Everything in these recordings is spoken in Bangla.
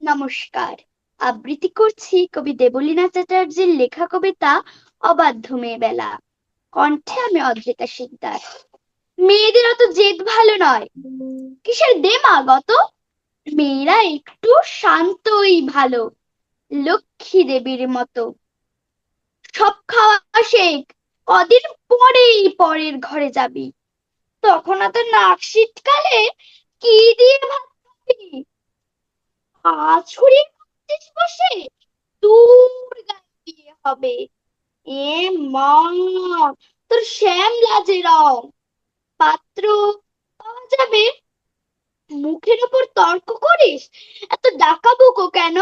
নমস্কার। আবৃত্তি করছি কবি দেবলীনা চ্যাটার্জির লেখা কবিতা অবাধ্য মেয়েবেলা। কণ্ঠে আমি অদ্রিতা শিকদার। মেয়েদের অত জেদ ভালো নয়, কিসের দেমাগ অত? মেয়েরা একটু শান্তই ভালো, লক্ষ্মী দেবীর মতো। সব খাওয়া শেখ, কদিন পরেই পরের ঘরে যাবি। তখন এত নাক সিটকালে কি দিয়ে ভাত খাবি? ছুরি মারছিস বসে, তোর গায়ে বিয়ে হবে। এ মা, তোর শ্যামলা যে রং, পাত্র পাওয়া যাবে? মুখের উপর তর্ক করিস, এত ডাকাবুকো কেন?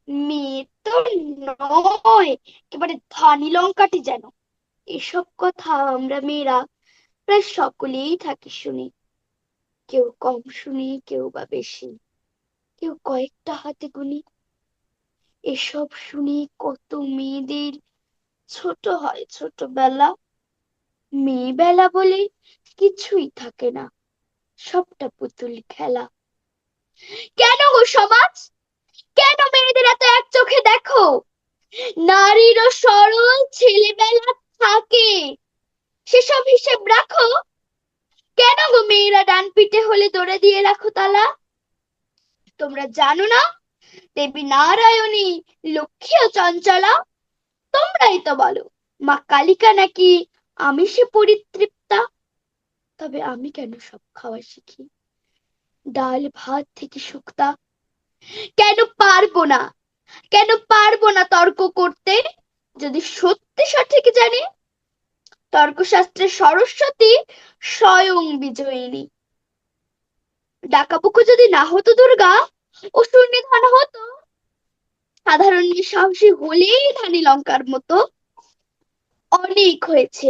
মেয়ে তো নয়, একেবারে ধানি লঙ্কাটি যেন। এসব কথা আমরা মেয়েরা প্রায় সকলেই থাকি শুনি। কেউ কম শুনি, কেউ বা বেশি, কেউ কয়েকটা হাতে গুনি। এসব শুনে কত মেয়েদের ছোট হয় ছোটবেলা। মেয়েবেলা বলে কিছুই থাকে না, সবটা পুতুল খেলা। কেন গো সমাজ, কেন মেয়েদের এত এক চোখে দেখো? নারীরও সরল ছেলেবেলা থাকে, সেসব হিসেব রাখো। কেন গো মেয়েরা ডান পিঠে হলে দৌড়ে দিয়ে রাখো তালা? তোমরা জানো না দেবী নারায়ণী লক্ষ্মী ও চঞ্চলা? তোমরাই তো বলো মা কালিকা নাকি আমিষে পরিতৃপ্তা। তবে আমি কেন সব খাওয়া শিখি, ডাল ভাত থেকে শুক্তা? কেন পারবো না, কেন পারবো না তর্ক করতে, যদি সত্যি সঠিক জানি? তর্কশাস্ত্রের সরস্বতী স্বয়ং বিজয়িনী। ডাকাবুকো যদি না হতো দুর্গা, অসুর নিধন হতো। সাধারণ সাহসী হলেই ধানি লঙ্কার মতো। অনেক হয়েছে,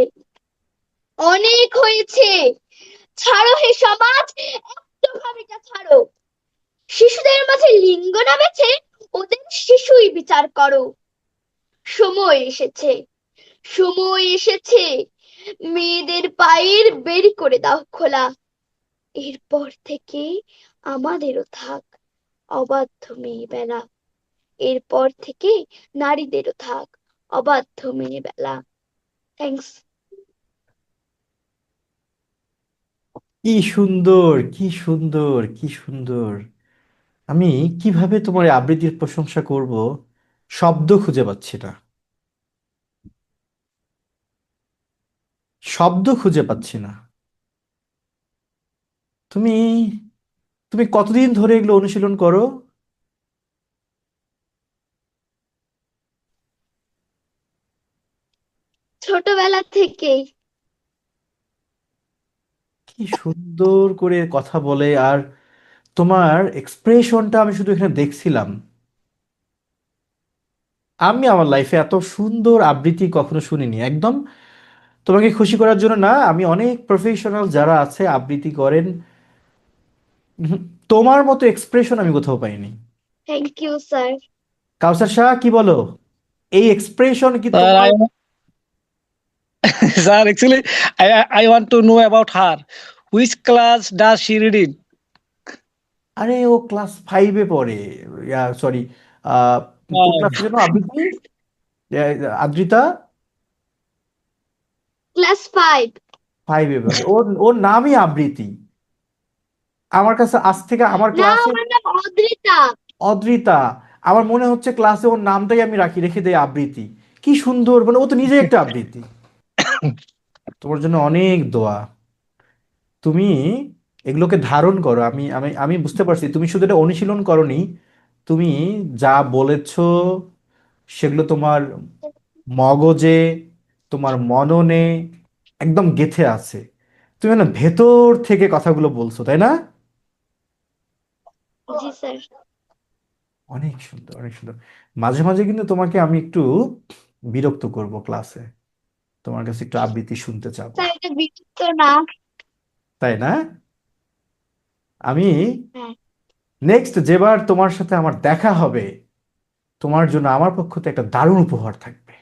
অনেক হয়েছে, ছাড়ো হে সমাজ, একটুখানিটা ছাড়ো। শিশুদের মাঝে লিঙ্গ না বেছে ওদের শিশুই বিচার করো। সময় এসেছে, সময় এসেছে, মেয়েদের পায়ের বের করে দাও খোলা। এরপর থেকে আমাদেরও থাক অবাধ্য মেয়েবেলা। এরপর থেকে নারীদেরও থাক অবাধ্য মেয়েবেলা। থ্যাংকস। কি সুন্দর, কি সুন্দর, কি সুন্দর! আমি কিভাবে তোমার এই আবৃত্তির প্রশংসা করব, শব্দ খুঁজে পাচ্ছি না। শব্দ খুঁজে পাচ্ছি না। তুমি তুমি কতদিন ধরে এগুলো অনুশীলন করো? ছোটবেলা থেকেই। কি সুন্দর করে কথা বলে, আর তোমার এক্সপ্রেশনটা আমি শুধু এখানে দেখছিলাম। আমি আমার লাইফে এত সুন্দর আবৃত্তি কখনো শুনিনি। একদম তোমাকে খুশি করার জন্য না, আমি অনেক প্রফেশনাল যারা আছে আবৃত্তি করেন, উহুম, তোমার মতো এক্সপ্রেশন আমি কোথাও পাইনি। Thank you sir. Kawsar Shah, কি বলো? এই এক্সপ্রেশন কি Sir, তোমার? sir, actually, I want to know about her. Which class does she read in? আরে ও ক্লাস ফাইভে পড়ে। সরি, কোন Uh, ক্লাসে যেন আবৃত্তি? আদ্রিতা ক্লাস 5। ফাইভে পড়ে। ওর ওর নামই আবৃত্তি। আমার কাছে আজ থেকে আমার না, ক্লাসে আমার নাম অদ্রিতা। অদ্রিতা, আমার মনে হচ্ছে ক্লাসে ওর নামটাই আমি রেখে দেই আবৃত্তি। কি সুন্দর, মানে ও তো নিজে একটা আবৃত্তি। তোমার জন্য অনেক দোয়া। তুমি এগুলোকে ধারণ করো। আমি আমি আমি বুঝতে পারছি তুমি শুধু এটা অনুশীলন করনি, তুমি যা বলেছো সেগুলো তোমার মগজে, তোমার মননে একদম গেঁথে আছে। তুমি না ভেতর থেকে কথাগুলো বলছো, তাই না? জি স্যার। অনেক সুন্দর, অনেক সুন্দর। মাঝে মাঝে কিন্তু তোমাকে আমি একটু বিরক্ত করব ক্লাসে, তোমার কাছে একটু আবৃত্তি শুনতে চাবো। স্যার এটা বিরক্ত না। তাই না? আমি হ্যাঁ। নেক্সট যেবার তোমার সাথে আমার দেখা হবে, তোমার জন্য আমার পক্ষ থেকে একটা দারুণ উপহার থাকবে।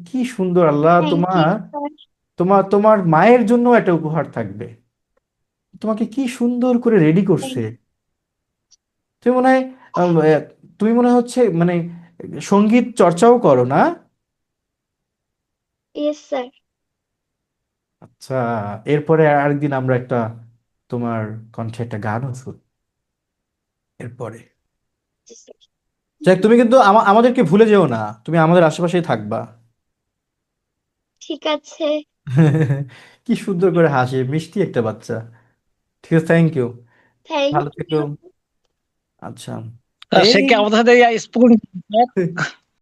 কি সুন্দর! আল্লাহ থ্যাংক ইউ তোমার, স্যার। তোমার মায়ের জন্য একটা উপহার থাকবে। তোমাকে কি সুন্দর করে রেডি করছে। তুমি মনে হয় তুমি মনে হচ্ছে মানে সঙ্গীত চর্চাও করো না? Yes sir. আচ্ছা, এরপরে আরেকদিন আমরা একটা তোমার কণ্ঠে একটা গানও শুন এরপরে। যাক, তুমি কিন্তু আমাদেরকে ভুলে যেও না, তুমি আমাদের আশেপাশেই থাকবা। ঠিক আছে। কি সুন্দর করে হাসে, মিষ্টি একটা বাচ্চা। ঠিক আছে, থ্যাংক ইউ। থ্যাংক ভালো থেকো। ইউ। আচ্ছা, সে এই কি আমাদের সাথে স্পোকেন,